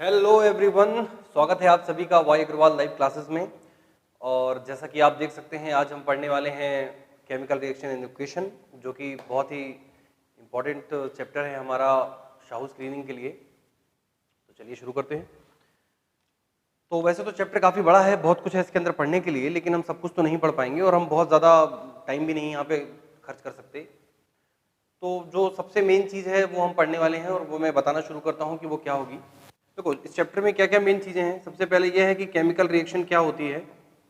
Hello everyone, स्वागत है आप सभी का वाई अग्रवाल लाइव क्लासेस में। और जैसा कि आप देख सकते हैं, आज हम पढ़ने वाले हैं केमिकल रिएक्शन इन इक्वेशन, जो कि बहुत ही इम्पोर्टेंट चैप्टर है हमारा शाहू स्क्रीनिंग के लिए। तो चलिए शुरू करते हैं। तो वैसे तो चैप्टर काफ़ी बड़ा है, बहुत कुछ है इसके अंदर पढ़ने के लिए, लेकिन हम सब कुछ तो नहीं पढ़ पाएंगे और हम बहुत ज़्यादा टाइम भी नहीं यहाँ पे खर्च कर सकते। तो जो सबसे मेन चीज़ है वो हम पढ़ने वाले हैं और वो मैं बताना शुरू करता हूँ कि वो क्या होगी। देखो, इस चैप्टर में क्या क्या मेन चीज़ें हैं। सबसे पहले यह है कि केमिकल रिएक्शन क्या होती है,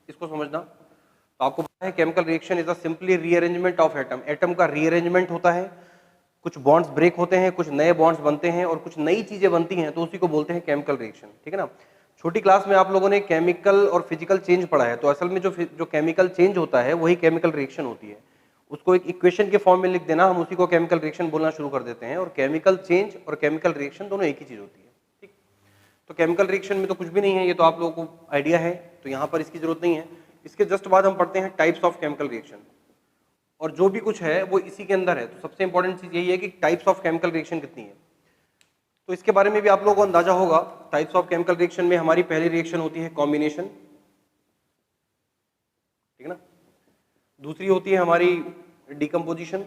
इसको समझना। तो आपको पता है chemical reaction is a simply rearrangement of atom. Atom का रीअरेंजमेंट होता है, कुछ बॉन्ड्स ब्रेक होते हैं, कुछ नए बॉन्ड्स बनते हैं और कुछ नई चीज़ें बनती हैं, तो उसी को बोलते हैं केमिकल रिएक्शन। ठीक है ना। छोटी क्लास में आप लोगों ने केमिकल और फिजिकल चेंज पढ़ा है, तो असल में जो केमिकल चेंज होता है वही केमिकल रिएक्शन होती है। उसको एक इक्वेशन के फॉर्म में लिख देना, हम उसी को केमिकल रिएक्शन बोलना शुरू कर देते हैं। और केमिकल चेंज और केमिकल रिएक्शन दोनों एक ही चीज़ होती है। तो केमिकल रिएक्शन में तो कुछ भी नहीं है, ये तो आप लोगों को आइडिया है, तो यहाँ पर इसकी जरूरत नहीं है। इसके जस्ट बाद हम पढ़ते हैं टाइप्स ऑफ केमिकल रिएक्शन, और जो भी कुछ है वो इसी के अंदर है। तो सबसे इंपॉर्टेंट चीज यही है कि टाइप्स ऑफ केमिकल रिएक्शन कितनी है, तो इसके बारे में भी आप लोगों को अंदाजा होगा। टाइप्स ऑफ केमिकल रिएक्शन में हमारी पहली रिएक्शन होती है कॉम्बिनेशन, ठीक है ना। दूसरी होती है हमारी डिकम्पोजिशन,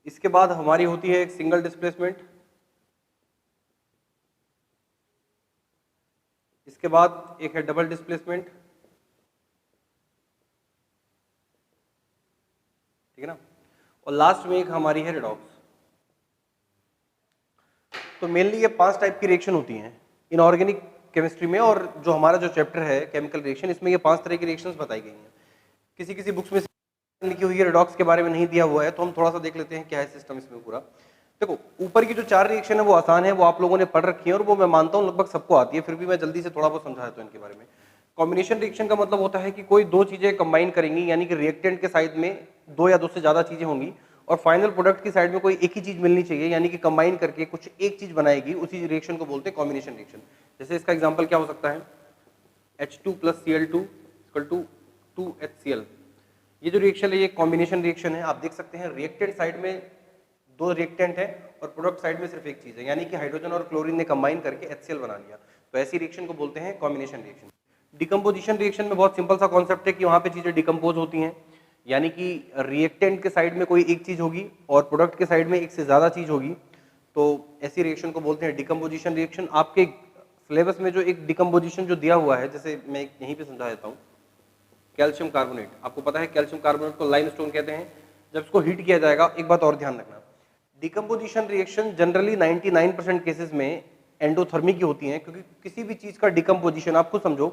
इसके बाद हमारी होती है एक सिंगल डिस्प्लेसमेंट, इसके बाद एक है डबल डिस्प्लेसमेंट, ठीक है ना। और लास्ट में एक हमारी है रिडॉक्स। तो मेनली ये 5 टाइप की रिएक्शन होती हैं इनऑर्गेनिक केमिस्ट्री में, और जो हमारा जो चैप्टर है केमिकल रिएक्शन, इसमें ये 5 तरह की रिएक्शंस बताई गई हैं। किसी किसी बुक्स में लिखी हुई है, रिडॉक्स के बारे में नहीं दिया हुआ है, तो हम थोड़ा सा देख लेते हैं क्या है सिस्टम इसमें पूरा। देखो, ऊपर की जो 4 रिएक्शन है वो आसान है, वो आप लोगों ने पढ़ रखी है और वो मैं मानता हूँ लगभग सबको आती है, फिर भी मैं जल्दी से थोड़ा बहुत समझा देता हूँ इनके बारे में। कॉम्बिनेशन रिएक्शन का मतलब होता है कि कोई दो चीजें कंबाइन करेंगी, यानी कि रिएक्टेंट के साइड में 2 या 2 से ज्यादा चीजें होंगी और फाइनल प्रोडक्ट की साइड में कोई एक ही चीज मिलनी चाहिए, यानी कि कंबाइन करके कुछ एक चीज बनाएगी, उसी रिएक्शन को बोलते हैं कॉम्बिनेशन रिएक्शन। जैसे इसका एग्जांपल क्या हो सकता है, H2 + Cl2 = 2HCl। ये जो रिएक्शन है ये कॉम्बिनेशन रिएक्शन है। आप देख सकते हैं रिएक्टेंट साइड में 2 रिएक्टेंट है और प्रोडक्ट साइड में सिर्फ एक चीज है, यानी कि हाइड्रोजन और क्लोरीन ने कंबाइन करके HCl बना लिया। तो ऐसी रिएक्शन को बोलते हैं कॉम्बिनेशन रिएक्शन। डिकम्पोजिशन रिएक्शन में बहुत सिंपल सा कॉन्सेप्ट है कि वहां पे चीजें डिकम्पोज होती हैं, यानी कि रिएक्टेंट के साइड में कोई एक चीज होगी और प्रोडक्ट के साइड में एक से ज्यादा चीज होगी, तो ऐसी रिएक्शन को बोलते हैं डिकम्पोजिशन रिएक्शन। आपके सिलेबस में जो एक डिकम्पोजिशन जो दिया हुआ है, जैसे मैं यहीं पे समझा देता हूँ, कैल्शियम कार्बोनेट, आपको पता है कैल्शियम कार्बोनेट को लाइमस्टोन कहते हैं। जब इसको हीट किया जाएगा, एक बात और ध्यान रखना, डिकम्पोजिशन रिएक्शन जनरली 99% केसेस में एंडोथर्मी की होती हैं, क्योंकि किसी भी चीज का डिकम्पोजिशन, आप खुद समझो,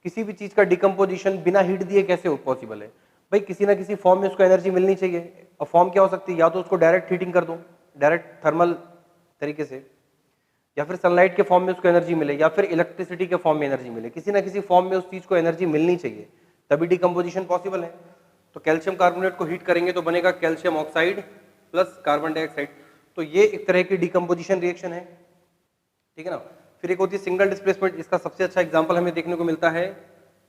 किसी भी चीज का डिकम्पोजिशन बिना हीट दिए कैसे पॉसिबल है भाई, किसी ना किसी फॉर्म में उसको एनर्जी मिलनी चाहिए। और फॉर्म क्या हो सकती है, या तो उसको डायरेक्ट हीटिंग कर दो, डायरेक्ट थर्मल तरीके से, या फिर सनलाइट के फॉर्म में उसको एनर्जी मिले, या फिर इलेक्ट्रिसिटी के फॉर्म में एनर्जी मिले, किसी ना किसी फॉर्म में उस चीज को एनर्जी मिलनी चाहिए, तभी डिकम्पोजिशन पॉसिबल है। तो कैल्शियम कार्बोनेट को हीट करेंगे तो बनेगा calcium oxide plus carbon dioxide, तो ये एक तरह की डिकम्पोजिशन रिएक्शन है, ठीक है ना। फिर एक होती है सिंगल डिस्प्लेसमेंट। इसका सबसे अच्छा एग्जांपल हमें देखने को मिलता है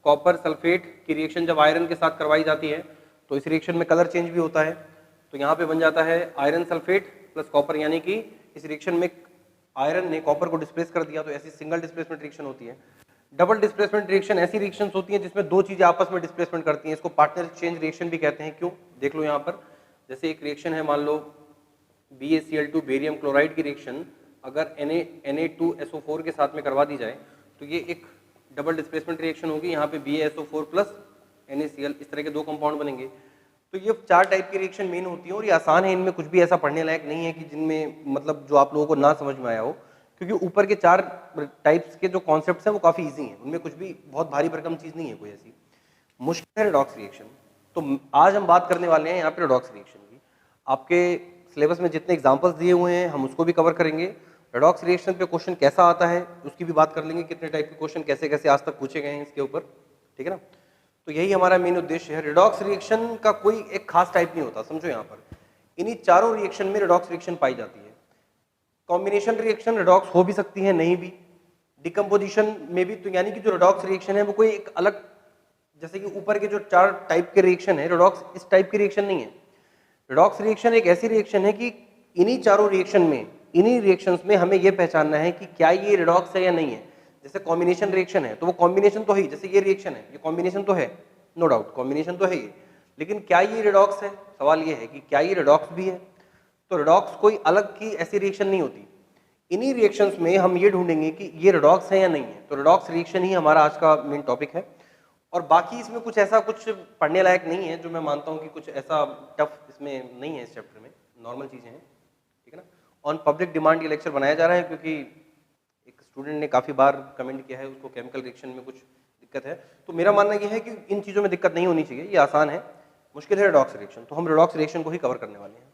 कॉपर सल्फेट की रिएक्शन, जब आयरन के साथ करवाई जाती है तो इस रिएक्शन में कलर चेंज भी होता है। तो यहाँ पे बन जाता है आयरन सल्फेट प्लस कॉपर, यानी कि इस रिएक्शन में आयरन ने कॉपर को डिस्प्लेस कर दिया, तो ऐसी सिंगल डिस्प्लेसमेंट रिएक्शन होती है। डबल डिस्प्लेसमेंट रिएक्शन ऐसी रिएक्शंस होती हैं जिसमें दो चीजें आपस में डिस्प्लेसमेंट करती हैं, इसको पार्टनर एक्सचेंज रिएक्शन भी कहते हैं। क्यों, देख लो यहाँ पर, जैसे एक रिएक्शन है, मान लो BaCl2 बेरियम क्लोराइड की रिएक्शन, अगर Na2SO4 के साथ में करवा दी जाए तो ये एक डबल डिस्प्लेसमेंट रिएक्शन होगी। यहाँ पे BaSO4 प्लस NaCl, इस तरह के 2 कंपाउंड बनेंगे। तो ये 4 टाइप की रिएक्शन मेन होती है और ये आसान है, इनमें कुछ भी ऐसा पढ़ने लायक नहीं है कि जिनमें मतलब जो आप लोगों को ना समझ में आया हो, क्योंकि ऊपर के 4 टाइप्स के जो कॉन्सेप्ट्स हैं वो काफी इजी हैं, उनमें कुछ भी बहुत भारी भरकम चीज नहीं है कोई ऐसी। मुश्किल है रिडॉक्स रिएक्शन। तो आज हम बात करने वाले हैं यहाँ पे रिडॉक्स रिएक्शन की। आपके सिलेबस में जितने एग्जांपल्स दिए हुए हैं हम उसको भी कवर करेंगे। रिडॉक्स रिएक्शन पे क्वेश्चन कैसा आता है उसकी भी बात कर लेंगे, कितने टाइप के क्वेश्चन कैसे कैसे आज तक पूछे गए हैं इसके ऊपर, ठीक है ना। तो यही हमारा मेन उद्देश्य है। रिडॉक्स रिएक्शन का कोई एक खास टाइप नहीं होता, समझो यहाँ पर इन्हीं चारों रिएक्शन में रिडॉक्स रिएक्शन पाई जाती है। कॉम्बिनेशन रिएक्शन रिडॉक्स हो भी सकती है, नहीं भी। डिकम्पोजिशन में भी, तो यानी कि जो रिडॉक्स रिएक्शन है वो कोई एक अलग, जैसे कि ऊपर के जो 4 टाइप के रिएक्शन है, रिडॉक्स इस टाइप की रिएक्शन नहीं है। रिडॉक्स रिएक्शन एक ऐसी रिएक्शन है कि इन्हीं चारों रिएक्शन में, इन्हीं रिएक्शंस में हमें ये पहचानना है कि क्या ये रिडॉक्स है या नहीं है। जैसे कॉम्बिनेशन रिएक्शन है तो वो कॉम्बिनेशन तो है ही, जैसे ये रिएक्शन है ये कॉम्बिनेशन तो है, नो डाउट कॉम्बिनेशन तो है ये, लेकिन क्या ये रिडॉक्स है? सवाल ये है कि क्या ये रिडॉक्स भी है? तो रिडॉक्स कोई अलग की ऐसी रिएक्शन नहीं होती। इन्हीं रिएक्शंस में हम ये ढूंढेंगे कि ये रिडॉक्स है या नहीं है। तो रिडॉक्स रिएक्शन ही हमारा आज का मेन टॉपिक है। और बाकी इसमें कुछ ऐसा कुछ पढ़ने लायक नहीं है, जो मैं मानता हूँ कि कुछ ऐसा टफ इसमें नहीं है इस चैप्टर में, नॉर्मल चीज़ें हैं, ठीक है ना। ऑन पब्लिक डिमांड ये लेक्चर बनाया जा रहा है क्योंकि एक स्टूडेंट ने काफ़ी बार कमेंट किया है, उसको केमिकल रिएक्शन में कुछ दिक्कत है। तो मेरा मानना ये है कि इन चीज़ों में दिक्कत नहीं होनी चाहिए, ये आसान है। मुश्किल है रिडॉक्स रिएक्शन, तो हम रिडॉक्स रिएक्शन को ही कवर करने वाले हैं।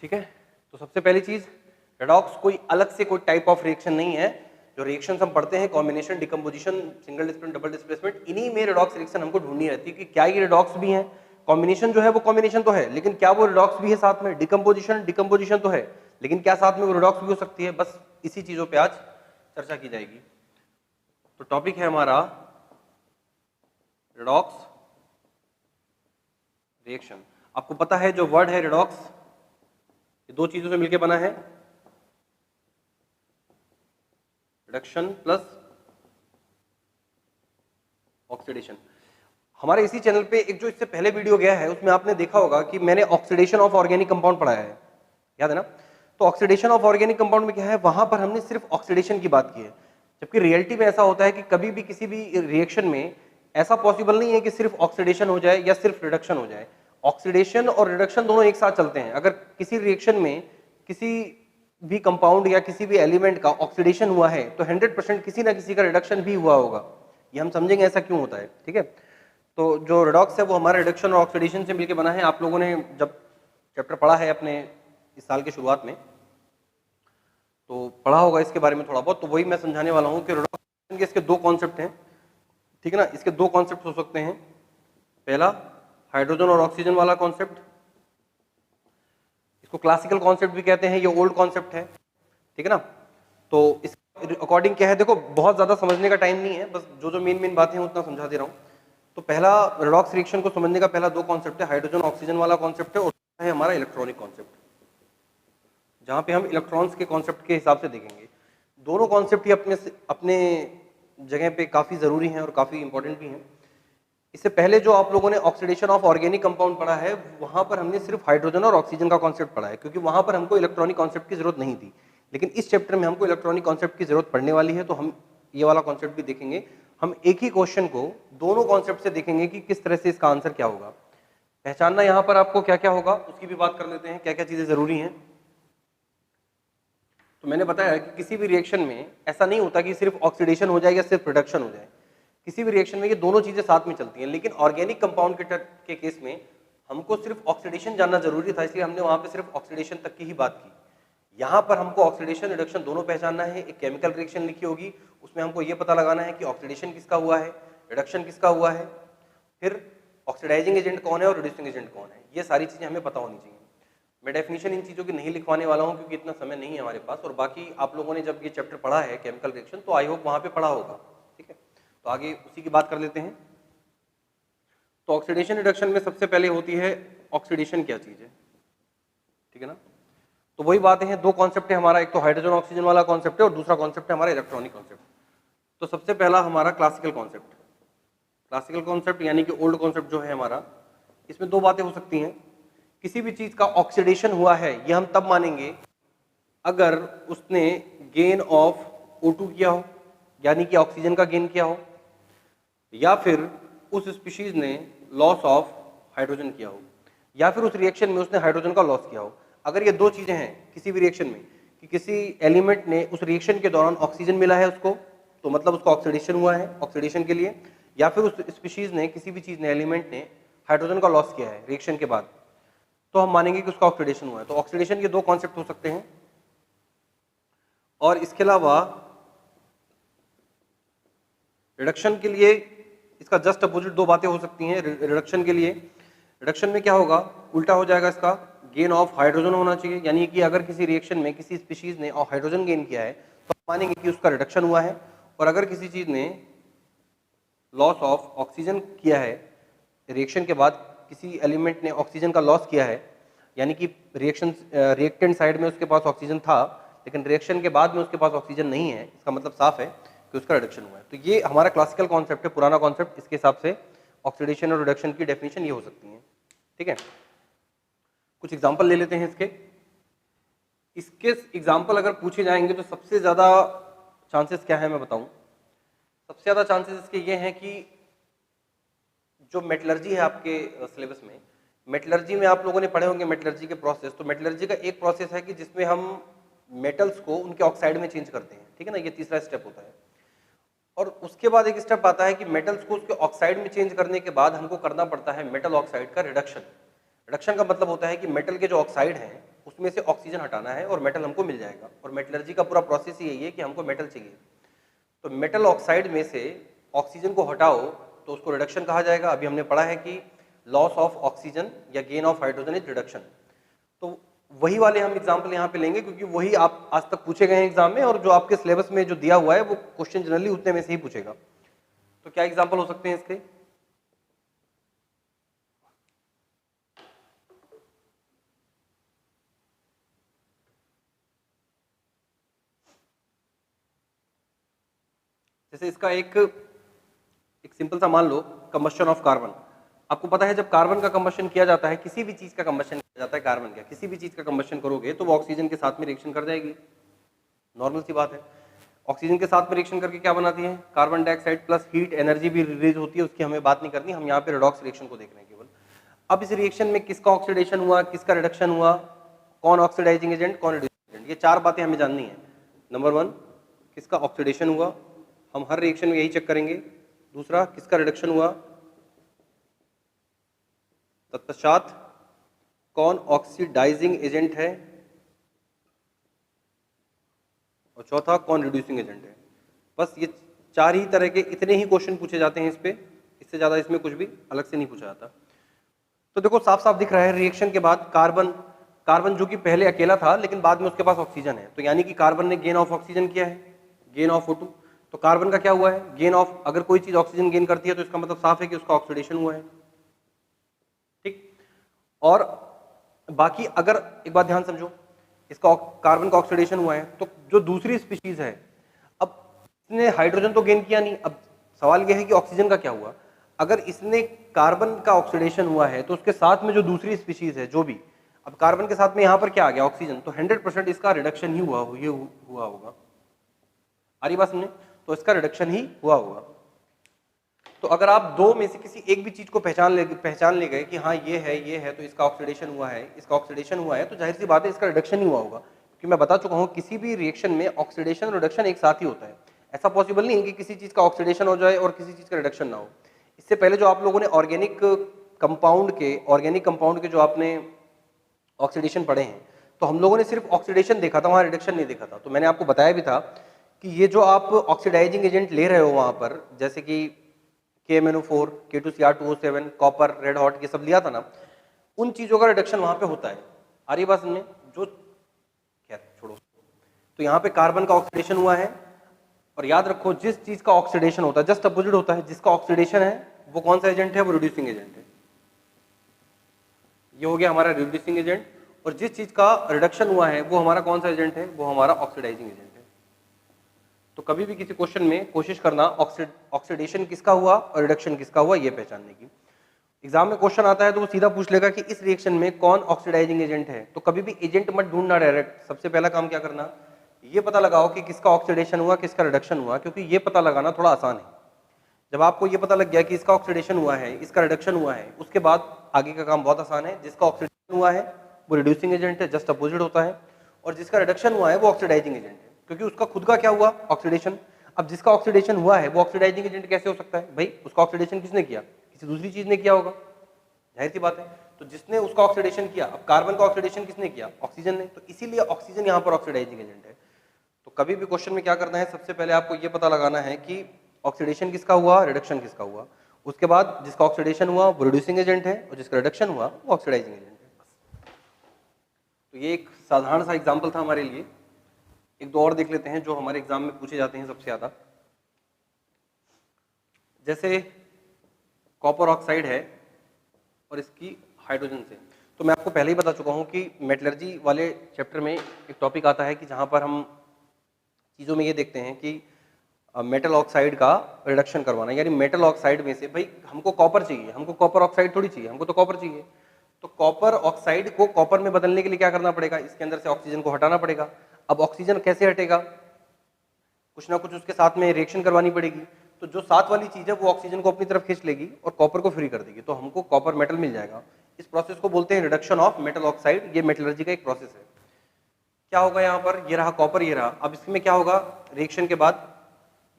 ठीक है, तो सबसे पहली चीज, रेडॉक्स कोई अलग से कोई टाइप ऑफ रिएक्शन नहीं है। जो रिएक्शंस हम पढ़ते हैं, combination, decomposition, single displacement, double displacement, इन्हीं में रेडॉक्स रिएक्शन हमको ढूंढनी रहती है कि क्या ये रेडॉक्स भी है। कॉम्बिनेशन जो है वो कॉम्बिनेशन तो है, लेकिन क्या वो रेडॉक्स भी है साथ में? डिकम्पोजिशन डिकम्पोजिशन तो है, लेकिन क्या साथ में वो रेडॉक्स भी हो सकती है? बस इसी चीजों पे आज चर्चा की जाएगी। तो टॉपिक है हमारा रेडॉक्स रिएक्शन। आपको पता है जो वर्ड है रेडॉक्स, ये दो चीजों से मिलकर बना है, रिडक्शन प्लस ऑक्सीडेशन। हमारे इसी चैनल पे एक जो इससे पहले वीडियो गया है उसमें आपने देखा होगा कि मैंने ऑक्सीडेशन ऑफ ऑर्गेनिक कंपाउंड पढ़ाया है, याद है ना। तो ऑक्सीडेशन ऑफ ऑर्गेनिक कंपाउंड में क्या है, वहां पर हमने सिर्फ ऑक्सीडेशन की बात की है, जबकि रियलिटी में ऐसा होता है कि कभी भी किसी भी रिएक्शन में ऐसा पॉसिबल नहीं है कि सिर्फ ऑक्सीडेशन हो जाए या सिर्फ रिडक्शन हो जाए। ऑक्सीडेशन और रिडक्शन दोनों एक साथ चलते हैं। अगर किसी रिएक्शन में किसी भी कंपाउंड या किसी भी एलिमेंट का ऑक्सीडेशन हुआ है तो 100% किसी ना किसी का रिडक्शन भी हुआ होगा। ये हम समझेंगे ऐसा क्यों होता है, ठीक है। तो जो रिडॉक्स है वो हमारा रिडक्शन और ऑक्सीडेशन से मिलकर बना है। आप लोगों ने जब चैप्टर पढ़ा है अपने इस साल के शुरुआत में तो पढ़ा होगा इसके बारे में थोड़ा बहुत, तो वही मैं समझाने वाला हूँ कि रिडॉक्स के इसके दो कॉन्सेप्ट हैं, ठीक है ना। इसके दो कॉन्सेप्ट हो सकते हैं। पहला हाइड्रोजन और ऑक्सीजन वाला कॉन्सेप्ट, इसको क्लासिकल कॉन्सेप्ट भी कहते हैं, ये ओल्ड कॉन्सेप्ट है, ठीक है ना। तो इस अकॉर्डिंग क्या है, देखो बहुत ज्यादा समझने का टाइम नहीं है, बस जो जो मेन मेन बातें हैं उतना समझा दे रहा हूँ। तो पहला रेडॉक्स रिएक्शन को समझने का पहला दो कॉन्सेप्ट है, हाइड्रोजन ऑक्सीजन वाला कॉन्सेप्ट है, और है हमारा इलेक्ट्रॉनिक कॉन्सेप्ट, जहां पे हम इलेक्ट्रॉन्स के कॉन्सेप्ट के हिसाब से देखेंगे। दोनों कॉन्सेप्ट ही अपने अपने जगह पे काफी जरूरी हैं और काफी इंपॉर्टेंट भी हैं। इससे पहले जो आप लोगों ने ऑक्सीडेशन ऑफ ऑर्गेनिक कंपाउंड पढ़ा है, वहां पर हमने सिर्फ हाइड्रोजन और ऑक्सीजन का कॉन्सेप्ट पढ़ा है, क्योंकि वहां पर हमको इलेक्ट्रॉनिक कॉन्सेप्ट की जरूरत नहीं थी। लेकिन इस चैप्टर में हमको इलेक्ट्रॉनिक कॉन्सेप्ट की जरूरत पड़ने वाली है, तो हम ये वाला कॉन्सेप्ट भी देखेंगे। हम एक ही क्वेश्चन को दोनों कॉन्सेप्ट से देखेंगे कि किस तरह से इसका आंसर क्या होगा। पहचानना यहाँ पर आपको क्या क्या होगा उसकी भी बात कर लेते हैं, क्या क्या चीजें जरूरी हैं। तो मैंने बताया कि किसी भी रिएक्शन में ऐसा नहीं होता कि सिर्फ ऑक्सीडेशन हो जाए या सिर्फ रिडक्शन हो जाए। किसी भी रिएक्शन में ये दोनों चीजें साथ में चलती हैं, लेकिन ऑर्गेनिक कंपाउंड के केस में हमको सिर्फ ऑक्सीडेशन जानना जरूरी था, इसलिए हमने वहां पे सिर्फ ऑक्सीडेशन तक की ही बात की। यहाँ पर हमको ऑक्सीडेशन रिडक्शन दोनों पहचानना है। एक केमिकल रिएक्शन लिखी होगी, उसमें हमको ये पता लगाना है कि ऑक्सीडेशन किसका हुआ है, रिडक्शन किसका हुआ है, फिर ऑक्सीडाइजिंग एजेंट कौन है और रिड्यूसिंग एजेंट कौन है। ये सारी चीजें हमें पता होनी चाहिए। मैं डेफिनेशन इन चीजों की नहीं लिखवाने वाला हूँ क्योंकि इतना समय नहीं है हमारे पास, और बाकी आप लोगों ने जब ये चैप्टर पढ़ा है केमिकल रिएक्शन तो आई होप वहां पे पढ़ा होगा, ठीक है। तो आगे उसी की बात कर लेते हैं। तो ऑक्सीडेशन रिडक्शन में सबसे पहले होती है ऑक्सीडेशन क्या चीज है, ठीक है ना। तो वही बातें हैं, दो कॉन्सेप्ट है हमारा, एक तो हाइड्रोजन ऑक्सीजन वाला कॉन्सेप्ट है और दूसरा कॉन्सेप्ट है हमारा इलेक्ट्रॉनिक कॉन्सेप्ट। तो सबसे पहला हमारा क्लासिकल कॉन्सेप्ट। क्लासिकल कॉन्सेप्ट यानी कि ओल्ड कॉन्सेप्ट जो है हमारा, इसमें दो बातें हो सकती हैं। किसी भी चीज का ऑक्सीडेशन हुआ है ये हम तब मानेंगे अगर उसने गेन ऑफ O2 किया हो, यानी कि ऑक्सीजन का गेन किया हो, या फिर उस स्पीशीज ने लॉस ऑफ हाइड्रोजन किया हो, या फिर उस रिएक्शन में उसने हाइड्रोजन का लॉस किया हो। अगर ये दो चीजें हैं किसी भी रिएक्शन में कि किसी एलिमेंट ने उस रिएक्शन के दौरान ऑक्सीजन मिला है उसको, तो मतलब उसका ऑक्सीडेशन हुआ है ऑक्सीडेशन के लिए, या फिर उस स्पीशीज ने, किसी भी चीज ने, एलिमेंट ने हाइड्रोजन का लॉस किया है रिएक्शन के बाद, तो हम मानेंगे कि उसका ऑक्सीडेशन हुआ है। तो ऑक्सीडेशन के दो कॉन्सेप्ट हो सकते हैं। और इसके अलावा रिडक्शन के लिए इसका जस्ट अपोजिट दो बातें हो सकती हैं। रिडक्शन के लिए रिडक्शन में क्या होगा, उल्टा हो जाएगा इसका, गेन ऑफ हाइड्रोजन होना चाहिए, यानी कि अगर किसी रिएक्शन में किसी स्पीशीज ने हाइड्रोजन गेन किया है तो हम मानेंगे कि उसका रिडक्शन हुआ है, और अगर किसी चीज ने लॉस ऑफ ऑक्सीजन किया है, रिएक्शन के बाद किसी एलिमेंट ने ऑक्सीजन का लॉस किया है, यानी कि रिएक्शन रिएक्टेंट साइड में उसके पास ऑक्सीजन था लेकिन रिएक्शन के बाद में उसके पास ऑक्सीजन नहीं है, इसका मतलब साफ है कि उसका रिडक्शन हुआ है। तो ये हमारा क्लासिकल कॉन्सेप्ट है, पुराना कॉन्सेप्ट, इसके हिसाब से ऑक्सीडेशन और रिडक्शन की डेफिनेशन ये हो सकती है। ठीक है, कुछ एग्जांपल ले लेते हैं इसके। इसके एग्जांपल अगर पूछे जाएंगे तो सबसे ज्यादा चांसेस क्या है मैं बताऊं, सबसे ज्यादा चांसेस इसके ये हैं कि जो मेटलर्जी है आपके सिलेबस में, मेटलर्जी में आप लोगों ने पढ़े होंगे मेटलर्जी के प्रोसेस, तो मेटलर्जी का एक प्रोसेस है कि जिसमें हम मेटल्स को उनके ऑक्साइड में चेंज करते हैं, ठीक है ना, ये तीसरा स्टेप होता है। और उसके बाद एक स्टेप आता है कि मेटल्स को उसके ऑक्साइड में चेंज करने के बाद हमको करना पड़ता है मेटल ऑक्साइड का रिडक्शन। रिडक्शन का मतलब होता है कि मेटल के जो ऑक्साइड हैं उसमें से ऑक्सीजन हटाना है और मेटल हमको मिल जाएगा, और मेटलर्जी का पूरा प्रोसेस यही है कि हमको मेटल चाहिए, तो मेटल ऑक्साइड में से ऑक्सीजन को हटाओ तो उसको रिडक्शन कहा जाएगा। अभी हमने पढ़ा है कि लॉस ऑफ ऑक्सीजन या gain of hydrogen is reduction, तो वही वाले हम एग्जाम्पल यहाँ पे लेंगे क्योंकि वही आप आज तक पूछे गए हैं एग्जाम में, और जो आपके सिलेबस में जो दिया हुआ है वो क्वेश्चन जनरली उतने में से ही पूछेगा। तो क्या एग्जाम्पल हो सकते हैं इसके, जैसे इसका एक सिंपल सा मान लो, कंबशन ऑफ कार्बन। आपको पता है जब कार्बन का कंबशन किया जाता है, किसी भी चीज का कंबशन किया जाता है, कार्बन का किसी भी चीज का कंबशन करोगे तो वो ऑक्सीजन के साथ में रिएक्शन कर जाएगी, नॉर्मल सी बात है। ऑक्सीजन के साथ में रिएक्शन करके क्या बनाती है, carbon dioxide plus heat energy भी रिलीज होती है, उसकी हमें बात नहीं करनी, हम यहाँ पे रेडॉक्स रिएक्शन को देख रहे हैं केवल। अब इस रिएक्शन में किसका ऑक्सीडेशन हुआ, किसका रिडक्शन हुआ, कौन ऑक्सीडाइजिंग एजेंट, कौन रिड्यूसिंग एजेंट, ये चार बातें हमें जाननी है। नंबर 1 किसका ऑक्सीडेशन हुआ, हम हर रिएक्शन में यही चेक करेंगे। दूसरा किसका रिडक्शन हुआ, तत्पश्चात कौन ऑक्सीडाइजिंग एजेंट है, और चौथा कौन रिड्यूसिंग एजेंट है। बस ये चार ही तरह के इतने ही क्वेश्चन पूछे जाते हैं इस पे, इससे ज्यादा इसमें कुछ भी अलग से नहीं पूछा जाता। तो देखो साफ साफ दिख रहा है, रिएक्शन के बाद कार्बन जो कि पहले अकेला था लेकिन बाद में उसके पास ऑक्सीजन है, तो यानी कि कार्बन ने गेन ऑफ ऑक्सीजन किया है, गेन ऑफ O2। तो कार्बन का क्या हुआ है, गेन ऑफ, अगर कोई चीज ऑक्सीजन गेन करती है तो इसका मतलब साफ है कि उसका ऑक्सीडेशन हुआ है, ठीक। और बाकी अगर एक बात ध्यान समझो, इसका कार्बन का ऑक्सीडेशन हुआ है तो जो दूसरी स्पीशीज है, अब इसने हाइड्रोजन तो गेन किया नहीं, अब सवाल यह है कि ऑक्सीजन का क्या हुआ। अगर इसने कार्बन का ऑक्सीडेशन हुआ है तो उसके साथ में जो दूसरी स्पीशीज है जो भी, अब कार्बन के साथ में यहां पर क्या आ गया, ऑक्सीजन, तो 100% इसका रिडक्शन ही हुआ होगा। आ रही बात समझे, तो इसका रिडक्शन ही हुआ होगा। तो अगर आप दो में से किसी एक भी चीज को पहचान ले गए कि हाँ ये है तो इसका ऑक्सीडेशन हुआ है, इसका ऑक्सीडेशन हुआ है, तो जाहिर सी बात है इसका रिडक्शन ही हुआ होगा, क्योंकि मैं बता चुका हूँ किसी भी रिएक्शन में ऑक्सीडेशन और रिडक्शन एक साथ ही होता है। ऐसा पॉसिबल नहीं है कि किसी चीज का ऑक्सीडेशन हो जाए और किसी चीज का रिडक्शन ना हो। इससे पहले जो आप लोगों ने ऑर्गेनिक कंपाउंड के जो आपने ऑक्सीडेशन पढ़े हैं, तो हम लोगों ने सिर्फ ऑक्सीडेशन देखा था, वहां रिडक्शन नहीं देखा था। तो मैंने आपको बताया भी था कि ये जो आप ऑक्सीडाइजिंग एजेंट ले रहे हो वहां पर, जैसे कि KMnO4, K2Cr2O7, copper, red hot, ये सब लिया था ना, उन चीजों का रिडक्शन वहां पे होता है। आ रही बात समझ में, जो खैर छोड़ो। तो यहाँ पे कार्बन का ऑक्सीडेशन हुआ है, और याद रखो जिस चीज का ऑक्सीडेशन होता है जस्ट अपोजिट होता है, जिसका ऑक्सीडेशन है वो कौन सा एजेंट है, वो रिड्यूसिंग एजेंट है। ये हो गया हमारा रिड्यूसिंग एजेंट, और जिस चीज का रिडक्शन हुआ है वो हमारा कौन सा एजेंट है, वो हमारा ऑक्सीडाइजिंग एजेंट है। तो कभी भी किसी क्वेश्चन में कोशिश करना ऑक्सीडेशन किसका हुआ और रिडक्शन किसका हुआ ये पहचानने की। एग्जाम में क्वेश्चन आता है तो वो सीधा पूछ लेगा कि इस रिएक्शन में कौन ऑक्सीडाइजिंग एजेंट है, तो कभी भी एजेंट मत ढूंढना डायरेक्ट। सबसे पहला काम क्या करना, ये पता लगाओ कि किसका ऑक्सीडेशन हुआ, किसका रिडक्शन हुआ, क्योंकि ये पता लगाना थोड़ा आसान है। जब आपको ये पता लग गया कि इसका ऑक्सीडेशन हुआ है, इसका रिडक्शन हुआ है, उसके बाद आगे का काम बहुत आसान है। जिसका ऑक्सीडेशन हुआ है वो रिड्यूसिंग एजेंट है, जस्ट अपोजिट होता है, और जिसका रिडक्शन हुआ है वो ऑक्सीडाइजिंग एजेंट है, क्योंकि उसका खुद का क्या हुआ, ऑक्सीडेशन। अब जिसका ऑक्सीडेशन हुआ है वो ऑक्सीडाइजिंग एजेंट कैसे हो सकता है भाई, उसका ऑक्सीडेशन किसने किया, किसी दूसरी चीज ने किया होगा, जाहिर सी बात है। तो जिसने उसका ऑक्सीडेशन किया, अब कार्बन का ऑक्सीडेशन किसने किया, ऑक्सीजन ने, तो इसीलिए ऑक्सीजन यहाँ पर ऑक्सीडाइजिंग एजेंट है। तो कभी भी क्वेश्चन में क्या करना है, सबसे पहले आपको ये पता लगाना है कि ऑक्सीडेशन किसका हुआ, रिडक्शन किसका हुआ। उसके बाद जिसका ऑक्सीडेशन हुआ वो रिड्यूसिंग एजेंट है और जिसका रिडक्शन हुआ वो ऑक्सीडाइजिंग एजेंट है। तो ये एक साधारण सा एग्जाम्पल था हमारे लिए। एक दो और देख लेते हैं जो हमारे एग्जाम में पूछे जाते हैं सबसे ज्यादा। जैसे कॉपर ऑक्साइड है और इसकी हाइड्रोजन से, तो मैं आपको पहले ही बता चुका हूं कि मेटलर्जी वाले चैप्टर में एक टॉपिक आता है कि जहां पर हम चीज़ों में ये देखते हैं कि मेटल ऑक्साइड का रिडक्शन करवाना, यानी मेटल ऑक्साइड में से भाई हमको कॉपर चाहिए, हमको कॉपर ऑक्साइड थोड़ी चाहिए, हमको तो कॉपर चाहिए। तो कॉपर ऑक्साइड को कॉपर में बदलने के लिए क्या करना पड़ेगा, इसके अंदर से ऑक्सीजन को हटाना पड़ेगा। अब ऑक्सीजन कैसे हटेगा, कुछ ना कुछ उसके साथ में रिएक्शन करवानी पड़ेगी। तो जो साथ वाली चीज है वो ऑक्सीजन को अपनी तरफ खींच लेगी और कॉपर को फ्री कर देगी, तो हमको कॉपर मेटल मिल जाएगा। इस प्रोसेस को बोलते हैं रिडक्शन ऑफ मेटल ऑक्साइड। ये मेटलर्जी का एक प्रोसेस है। क्या होगा यहाँ पर, ये रहा कॉपर, ये रहा। अब इसमें क्या होगा, रिएक्शन के बाद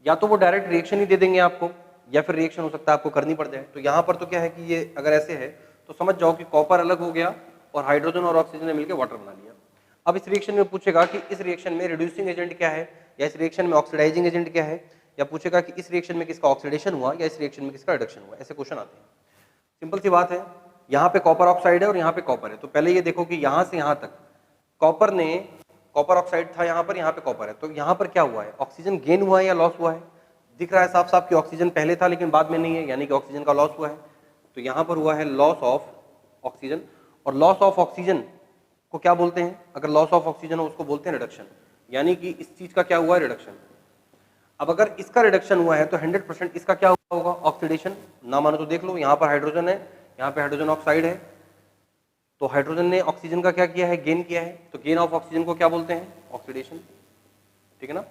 या तो वो डायरेक्ट रिएक्शन ही दे देंगे आपको, या फिर रिएक्शन हो सकता है आपको करनी पड़ जाए। तो यहाँ पर तो क्या है कि ये अगर ऐसे है तो समझ जाओ कि कॉपर अलग हो गया और हाइड्रोजन और ऑक्सीजन ने मिलकर वाटर बना लिया। अब इस रिएक्शन में पूछेगा कि इस रिएक्शन में रिड्यूसिंग एजेंट क्या है, या इस रिएक्शन में ऑक्सीडाइजिंग एजेंट क्या है, या पूछेगा कि इस रिएक्शन में किसका ऑक्सीडेशन हुआ या इस रिएक्शन में किसका रिडक्शन हुआ। ऐसे क्वेश्चन आते हैं। सिंपल सी बात है, यहाँ पे कॉपर ऑक्साइड है और यहाँ पे कॉपर है। तो पहले ये देखो कि यहाँ से यहाँ तक कॉपर ऑक्साइड था, यहाँ पे कॉपर है। तो यहाँ पर क्या हुआ है, ऑक्सीजन गेन हुआ है या लॉस हुआ है। दिख रहा है साफ साफ कि ऑक्सीजन पहले था लेकिन बाद में नहीं है, यानी कि ऑक्सीजन का लॉस हुआ है। तो यहाँ पर हुआ है लॉस ऑफ ऑक्सीजन। और लॉस ऑफ ऑक्सीजन को क्या बोलते हैं, अगर लॉस ऑफ ऑक्सीजन हो उसको बोलते हैं रिडक्शन, यानी कि इस चीज का क्या हुआ है, रिडक्शन। अब अगर इसका रिडक्शन हुआ है तो 100% इसका क्या हुआ होगा, ऑक्सीडेशन। ना मानो तो देख लो, यहाँ पर हाइड्रोजन है, यहाँ पे हाइड्रोजन ऑक्साइड है, तो हाइड्रोजन ने ऑक्सीजन का क्या किया है, गेन किया है। तो गेन ऑफ ऑक्सीजन को क्या बोलते हैं, ऑक्सीडेशन। ठीक है ना।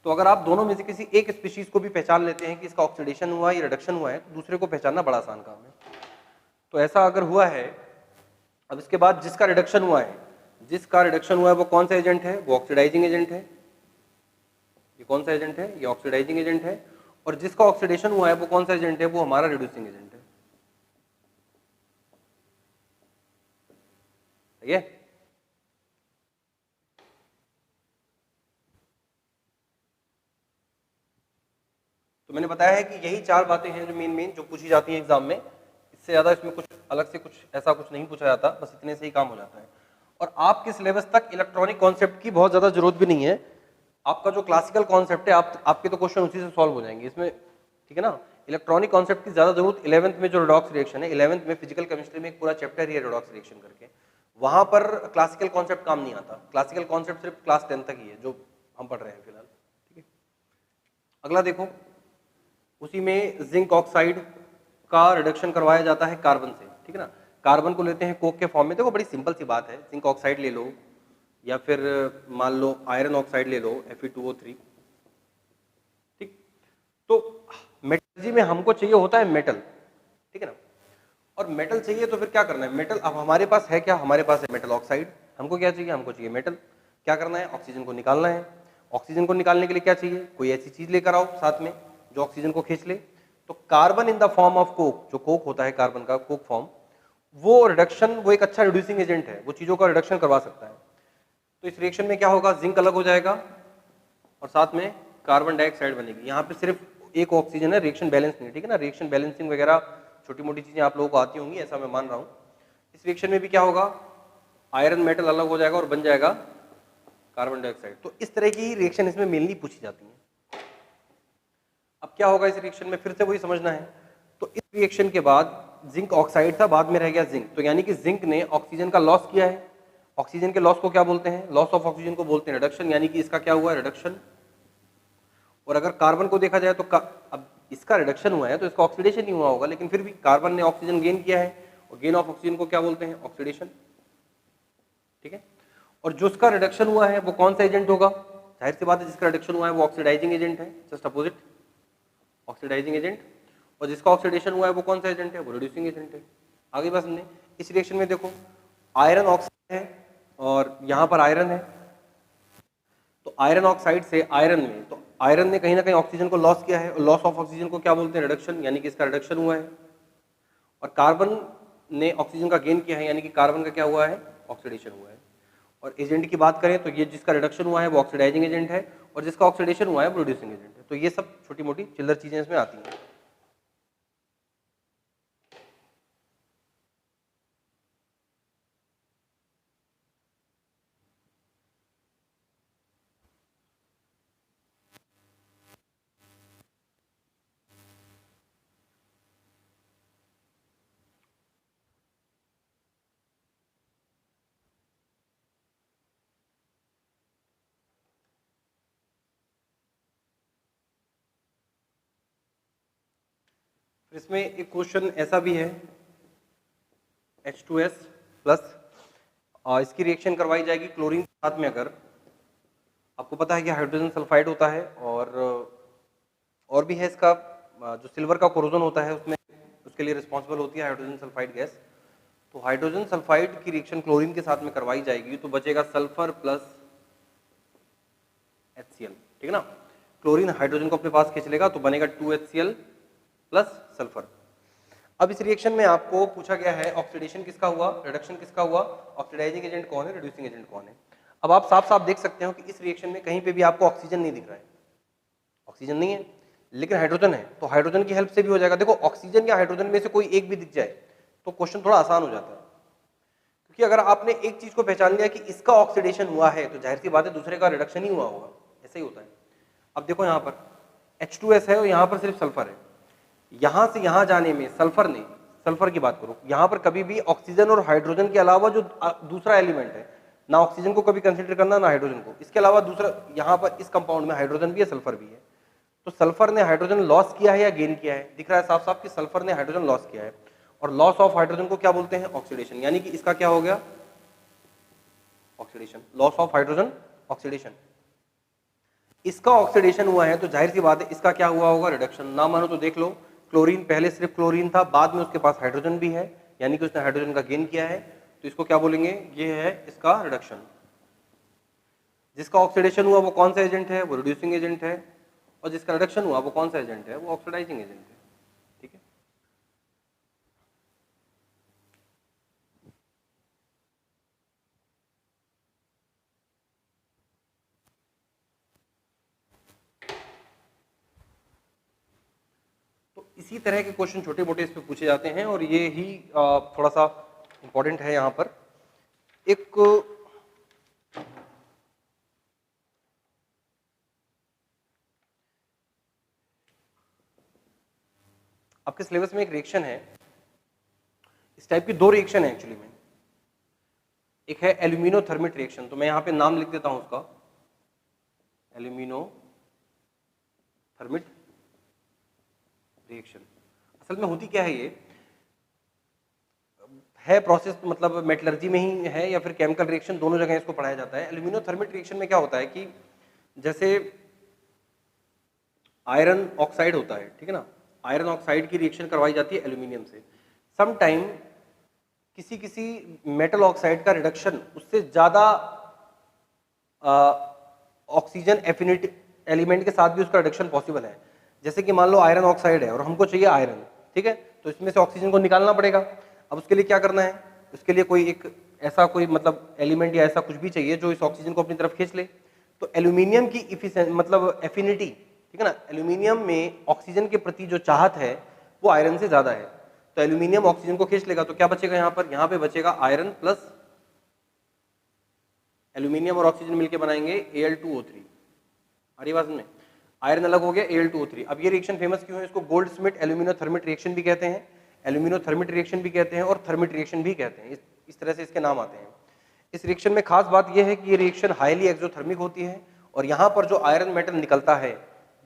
तो अगर आप दोनों में से किसी एक स्पीशीज को भी पहचान लेते हैं कि इसका ऑक्सीडेशन हुआ या रिडक्शन हुआ है, तो दूसरे को पहचानना बड़ा आसान काम है। तो ऐसा अगर हुआ है, अब इसके बाद जिसका रिडक्शन हुआ है वो कौन सा एजेंट है, वो ऑक्सीडाइजिंग एजेंट है। ये कौन सा एजेंट है, ये ऑक्सीडाइजिंग एजेंट है। और जिसका ऑक्सीडेशन हुआ है वो कौन सा एजेंट है, वो हमारा रिड्यूसिंग एजेंट है। ठीक है। तो मैंने बताया है कि यही चार बातें हैं जो मेन जो पूछी जाती हैं एग्जाम में। इससे ज्यादा इसमें कुछ अलग से कुछ ऐसा कुछ नहीं पूछा जाता, बस इतने से ही काम हो जाता है। और आपके सिलेबस तक इलेक्ट्रॉनिक कॉन्सेप्ट की बहुत ज्यादा जरूरत भी नहीं है। आपका जो क्लासिकल कॉन्सेप्ट है आपके तो क्वेश्चन उसी से सॉल्व हो जाएंगे इसमें। ठीक है ना। इलेक्ट्रॉनिक कॉन्सेप्ट की ज्यादा जरूरत 11th में जो रिडॉक्स रिएक्शन है, 11th में फिजिकल केमिस्ट्री में एक पूरा चैप्टर ही है रिडॉक्स रिएक्शन करके, वहां पर क्लासिकल कॉन्सेप्ट काम नहीं आता। क्लासिकल कॉन्सेप्ट सिर्फ क्लास 10 तक ही है जो हम पढ़ रहे हैं फिलहाल। ठीक है। अगला देखो, उसी में जिंक ऑक्साइड का रिडक्शन करवाया जाता है कार्बन से। ठीक है ना। कार्बन को लेते हैं कोक के फॉर्म में। देखो बड़ी सिंपल सी बात है, जिंक ऑक्साइड ले लो या फिर मान लो आयरन ऑक्साइड ले लो, Fe2O3। ठीक। तो मेटलर्जी में हमको चाहिए होता है मेटल। ठीक है ना। और मेटल चाहिए तो फिर क्या करना है, मेटल अब हमारे पास है क्या, हमारे पास है मेटल ऑक्साइड। हमको क्या चाहिए, हमको चाहिए मेटल। क्या करना है, ऑक्सीजन को निकालना है। ऑक्सीजन को निकालने के लिए क्या चाहिए, कोई ऐसी चीज लेकर आओ साथ में जो ऑक्सीजन को खींच ले। तो carbon in the form of Coke, जो कोक होता है कार्बन का कोक फॉर्म, वो रिडक्शन, वो एक अच्छा रिड्यूसिंग एजेंट है, वो चीजों का रिडक्शन करवा सकता है। तो इस रिएक्शन में क्या होगा, जिंक अलग हो जाएगा और साथ में कार्बन डाइऑक्साइड बनेगी। यहाँ पे सिर्फ एक ऑक्सीजन है, रिएक्शन बैलेंस नहीं। ठीक है ना। रिएक्शन बैलेंसिंग वगैरह छोटी मोटी चीजें आप लोगों को आती होंगी, ऐसा मैं मान रहा हूँ। इस रिएक्शन में भी क्या होगा, आयरन मेटल अलग हो जाएगा और बन जाएगा कार्बन डाइऑक्साइड। तो इस तरह की रिएक्शन इसमें मेनली पूछी जाती है। अब क्या होगा इस रिएक्शन में, फिर से वही समझना है। तो इस रिएक्शन के बाद जिंक ऑक्साइड था, बाद में रह गया जिंक। तो यानी कि जिंक ने ऑक्सीजन का लॉस किया है। ऑक्सीजन के लॉस को क्या बोलते हैं, लॉस ऑफ ऑक्सीजन को बोलते हैं रिडक्शन, यानी कि इसका क्या हुआ, रिडक्शन। और अगर कार्बन को देखा जाए तो अब इसका रिडक्शन हुआ है तो इसका ऑक्सीडेशन नहीं हुआ होगा, लेकिन फिर भी कार्बन ने ऑक्सीजन गेन किया है और गेन ऑफ ऑक्सीजन को क्या बोलते हैं, ऑक्सीडेशन। ठीक है। और जो उसका रिडक्शन हुआ है वो कौन सा एजेंट होगा, जाहिर सी बात है जिसका रिडक्शन हुआ है वो ऑक्सीडाइजिंग एजेंट है, जस्ट अपोजिट, ऑक्सीडाइजिंग एजेंट। और जिसका ऑक्सीडेशन हुआ है वो कौन सा एजेंट है, वो रिड्यूसिंग एजेंट है। आगे बात समझे। इस रिएक्शन में देखो आयरन ऑक्साइड है और यहाँ पर आयरन है। तो आयरन ऑक्साइड से आयरन में, तो आयरन ने कहीं ना कहीं ऑक्सीजन को लॉस किया है और लॉस ऑफ ऑक्सीजन को क्या बोलते हैं, रिडक्शन, यानी कि इसका रिडक्शन हुआ है। और कार्बन ने ऑक्सीजन का गेन किया है, यानी कि कार्बन का क्या हुआ है, ऑक्सीडेशन हुआ है। और एजेंट की बात करें तो ये जिसका रिडक्शन हुआ है वो ऑक्सीडाइजिंग एजेंट है और जिसका ऑक्सीडेशन हुआ है वो रिड्यूसिंग एजेंट है। तो ये सब छोटी मोटी चिल्लर चीजें इसमें आती हैं। इसमें एक क्वेश्चन ऐसा भी है, H2S प्लस इसकी रिएक्शन करवाई जाएगी क्लोरीन के साथ में। अगर आपको पता है कि हाइड्रोजन सल्फाइड होता है और भी है इसका जो सिल्वर का कोरोजन होता है उसमें उसके लिए रिस्पॉन्सिबल होती है हाइड्रोजन सल्फाइड गैस। तो हाइड्रोजन सल्फाइड की रिएक्शन क्लोरीन के साथ में करवाई जाएगी तो बचेगा सल्फर प्लस HCl, ठीक है ना। क्लोरीन हाइड्रोजन को अपने पास खींच लेगा तो बनेगा 2HCl प्लस सल्फर। अब इस रिएक्शन में आपको पूछा गया है ऑक्सीडेशन किसका हुआ, रिडक्शन किसका हुआ, ऑक्सीडाइजिंग एजेंट कौन है, रिड्यूसिंग एजेंट कौन है। अब आप साफ साफ देख सकते हो कि इस रिएक्शन में कहीं पे भी आपको ऑक्सीजन नहीं दिख रहा है, ऑक्सीजन नहीं है लेकिन हाइड्रोजन है, तो हाइड्रोजन की हेल्प से भी हो जाएगा। देखो ऑक्सीजन या हाइड्रोजन में से कोई एक भी दिख जाए तो क्वेश्चन थोड़ा आसान हो जाता है, क्योंकि अगर आपने एक चीज को पहचान लिया कि इसका ऑक्सीडेशन हुआ है तो जाहिर सी बात है दूसरे का रिडक्शन ही हुआ होगा, ऐसा ही होता है। अब देखो यहाँ पर H2S है और यहाँ पर सिर्फ सल्फर है, यहां से यहां जाने में सल्फर की बात करो, यहां पर कभी भी ऑक्सीजन और हाइड्रोजन के अलावा जो दूसरा एलिमेंट है, ना ऑक्सीजन को कभी कंसीडर करना ना हाइड्रोजन को, इसके अलावा दूसरा यहां पर इस कंपाउंड में हाइड्रोजन भी है सल्फर भी है। तो सल्फर ने हाइड्रोजन लॉस किया है या गेन किया है, दिख रहा है साफ साफ कि सल्फर ने हाइड्रोजन लॉस किया है, और लॉस ऑफ हाइड्रोजन को क्या बोलते हैं, ऑक्सीडेशन। यानी कि इसका क्या हो गया, oxidation, loss of hydrogen oxidation. इसका ऑक्सीडेशन हुआ है तो जाहिर सी बात है इसका क्या हुआ होगा, रिडक्शन। ना मानो तो देख लो, क्लोरीन पहले सिर्फ क्लोरीन था, बाद में उसके पास हाइड्रोजन भी है, यानी कि उसने हाइड्रोजन का गेन किया है, तो इसको क्या बोलेंगे, ये है इसका रिडक्शन। जिसका ऑक्सीडेशन हुआ वो कौन सा एजेंट है, वो रिड्यूसिंग एजेंट है, और जिसका रिडक्शन हुआ वो कौन सा एजेंट है, वो ऑक्सीडाइजिंग एजेंट है, ठीक है। तो इसी तरह के क्वेश्चन छोटे मोटे इस पे पूछे जाते हैं, और ये ही थोड़ा सा इंपॉर्टेंट है। यहाँ पर एक आपके सिलेबस में एक रिएक्शन है, इस टाइप की दो रिएक्शन है एक्चुअली में। एक है एल्यूमिनोथर्मिक रिएक्शन, तो मैं यहाँ पे नाम लिख देता हूँ उसका, एल्यूमिनोथर्मिक रिएक्शन। असल में होती क्या है, ये है प्रोसेस, मतलब मेटलर्जी में ही है या फिर केमिकल रिएक्शन, दोनों जगह इसको पढ़ाया जाता है। एल्यूमिनोथर्मिक रिएक्शन में क्या होता है कि जैसे आयरन ऑक्साइड होता है, ठीक है ना, आयरन ऑक्साइड की रिएक्शन करवाई जाती है एल्यूमिनियम से। सम टाइम किसी किसी मेटल ऑक्साइड का रिडक्शन उससे ज्यादा ऑक्सीजन एफिनिटी एलिमेंट के साथ भी उसका रिडक्शन पॉसिबल है। जैसे कि मान लो आयरन ऑक्साइड है और हमको चाहिए आयरन, ठीक है, तो इसमें से ऑक्सीजन को निकालना पड़ेगा। अब उसके लिए क्या करना है, उसके लिए कोई एक ऐसा कोई मतलब एलिमेंट या ऐसा कुछ भी चाहिए जो इस ऑक्सीजन को अपनी तरफ खींच ले। तो एल्यूमिनियम की मतलब एफिनिटी, ठीक है ना, एल्यूमिनियम में ऑक्सीजन के प्रति जो चाहत है वो आयरन से ज्यादा है, तो एल्यूमिनियम ऑक्सीजन को खींच लेगा, तो क्या बचेगा यहाँ पे बचेगा आयरन प्लस एल्यूमिनियम और ऑक्सीजन मिलकर बनाएंगे Al2O3। आ रही बात में, आयरन अलग हो गया Al2O3। अब ये रिएक्शन फेमस क्यों है, इसको गोल्डस्मिथ एल्यूमिनोथर्मिक रिएक्शन भी कहते हैं, एल्यूमिनोथर्मिक रिएक्शन भी कहते हैं, और थर्मिक रिएक्शन भी कहते हैं, इस तरह से इसके नाम आते हैं। इस रिएक्शन में खास बात यह है कि ये रिएक्शन हाईली एक्सोथर्मिक होती है, और यहाँ पर जो आयरन मेटल निकलता है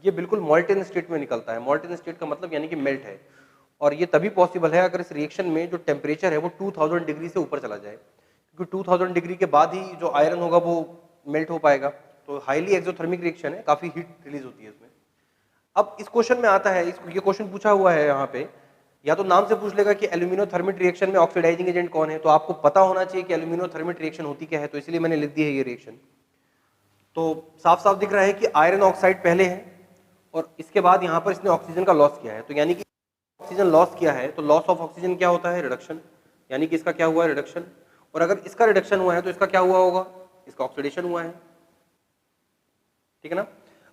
ये बिल्कुल मॉल्टेन स्टेट में निकलता है। मॉल्टेन स्टेट का मतलब यानी कि मेल्ट है, और ये तभी पॉसिबल है अगर इस रिएक्शन में जो टेम्परेचर है वो 2000 डिग्री से ऊपर चला जाए, क्योंकि 2000 डिग्री के बाद ही जो आयरन होगा वो मेल्ट हो पाएगा। तो हाईली एक्सोथर्मिक रिएक्शन है, काफी हीट रिलीज होती है इसमें। अब इस क्वेश्चन में आता है, ये क्वेश्चन पूछा हुआ है यहाँ पे, या तो नाम से पूछ लेगा कि एल्यूमिनोथर्मिक रिएक्शन में ऑक्सीडाइजिंग एजेंट कौन है, तो आपको पता होना चाहिए कि एल्यूमिनोथर्मिक रिएक्शन होती क्या है, तो इसलिए मैंने लिख दी है ये रिएक्शन। तो साफ साफ दिख रहा है कि आयरन ऑक्साइड पहले है और इसके बाद यहाँ पर इसने ऑक्सीजन का लॉस किया है, तो यानी कि ऑक्सीजन लॉस किया है तो लॉस ऑफ ऑक्सीजन क्या होता है, रिडक्शन, यानी कि इसका क्या हुआ है, रिडक्शन। और अगर इसका रिडक्शन हुआ है तो इसका क्या हुआ होगा, इसका ऑक्सीडेशन हुआ है, ठीक है ना।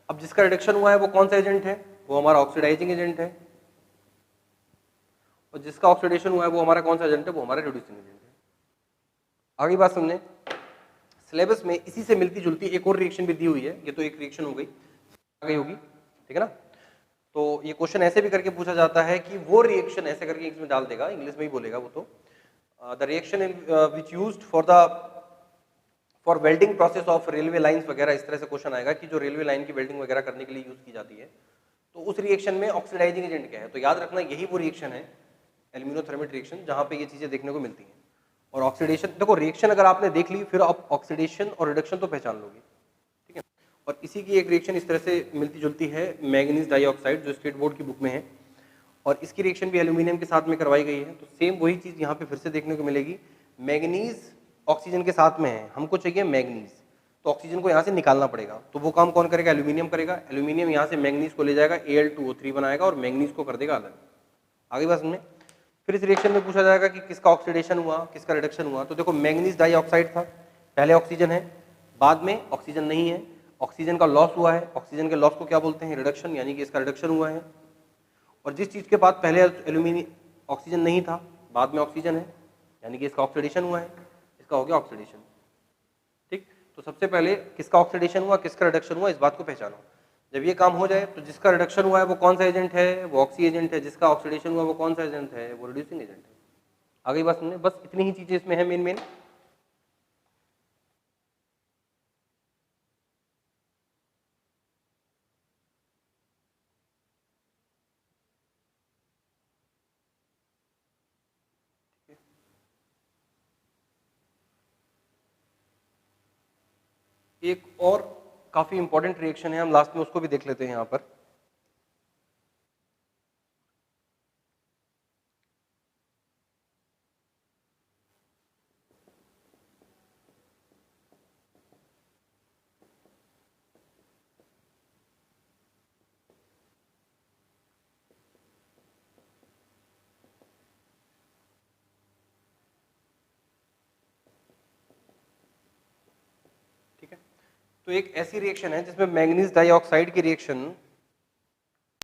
अब जिसका रिडक्शन हुआ है वो कौन सा एजेंट है, वो हमारा ऑक्सीडाइजिंग एजेंट है, और जिसका ऑक्सीडेशन हुआ है वो हमारा कौन सा एजेंट है, वो हमारा रिड्यूसिंग एजेंट है। आगे बात समझे, सिलेबस में इसी से मिलती जुलती एक और रिएक्शन भी दी हुई है, ये तो एक रिएक्शन हो गई, आ गई होगी, ठीक है ना। तो ये क्वेश्चन ऐसे भी करके पूछा जाता है कि वो रिएक्शन ऐसे करके इसमें डाल देगा, इंग्लिश में ही बोलेगा वो, तो the reaction which used for welding process of railway lines वगैरह, इस तरह से क्वेश्चन आएगा कि जो रेलवे लाइन की वेल्डिंग वगैरह करने के लिए यूज की जाती है, तो उस रिएक्शन में ऑक्सीडाइजिंग एजेंट क्या है, तो याद रखना यही वो रिएक्शन है एल्यूमिनोथर्मेट रिएक्शन जहाँ पे ये चीजें देखने को मिलती हैं। और ऑक्सीडेशन, देखो रिएक्शन अगर आपने देख ली फिर आप ऑक्सीडेशन और रिडक्शन तो पहचान लोगे, ठीक है। और इसी की एक रिएक्शन इस तरह से मिलती जुलती है मैंगनीज डाइऑक्साइड जो स्टेट बोर्ड की बुक में है, और इसकी रिएक्शन भी एल्यूमिनियम के साथ में करवाई गई है। तो सेम वही चीज यहाँ पे फिर से देखने को मिलेगी। मैंगनीज ऑक्सीजन के साथ में है, हमको चाहिए मैंगनीज, तो ऑक्सीजन को यहाँ से निकालना पड़ेगा, तो वो काम कौन करेगा, एल्यूमिनियम करेगा। एल्यूमिनियम यहाँ से मैंगनीज को ले जाएगा, Al2O3 बनाएगा और मैंगनीज को कर देगा अलग। आगे बात समझे। फिर इस रिएक्शन में पूछा जाएगा कि किसका ऑक्सीडेशन हुआ, किसका रिडक्शन हुआ। तो देखो मैंगनीज डाइऑक्साइड था, पहले ऑक्सीजन है, बाद में ऑक्सीजन नहीं है, ऑक्सीजन का लॉस हुआ है। ऑक्सीजन के लॉस को क्या बोलते हैं, रिडक्शन, यानी कि इसका रिडक्शन हुआ है। और जिस चीज के बाद पहले एल्यूमिनियम ऑक्सीजन नहीं था, बाद में ऑक्सीजन है, यानी कि इसका ऑक्सीडेशन हुआ है, इसका हो गया ऑक्सीडेशन, ठीक। तो सबसे पहले किसका ऑक्सीडेशन हुआ, किसका रिडक्शन हुआ, इस बात को पहचानो। जब ये काम हो जाए तो जिसका रिडक्शन हुआ है वो कौन सा एजेंट है, वो ऑक्सी एजेंट है। जिसका ऑक्सीडेशन हुआ वो कौन सा एजेंट है, वो रिड्यूसिंग एजेंट है। आगे बात समझे, बस इतनी ही चीजें इसमें है मेन। एक और काफी इंपॉर्टेंट रिएक्शन है, हम लास्ट में उसको भी देख लेते हैं यहाँ पर। ठीक है, तो एक ऐसी रिएक्शन है जिसमें मैंगनीज डाइऑक्साइड की रिएक्शन,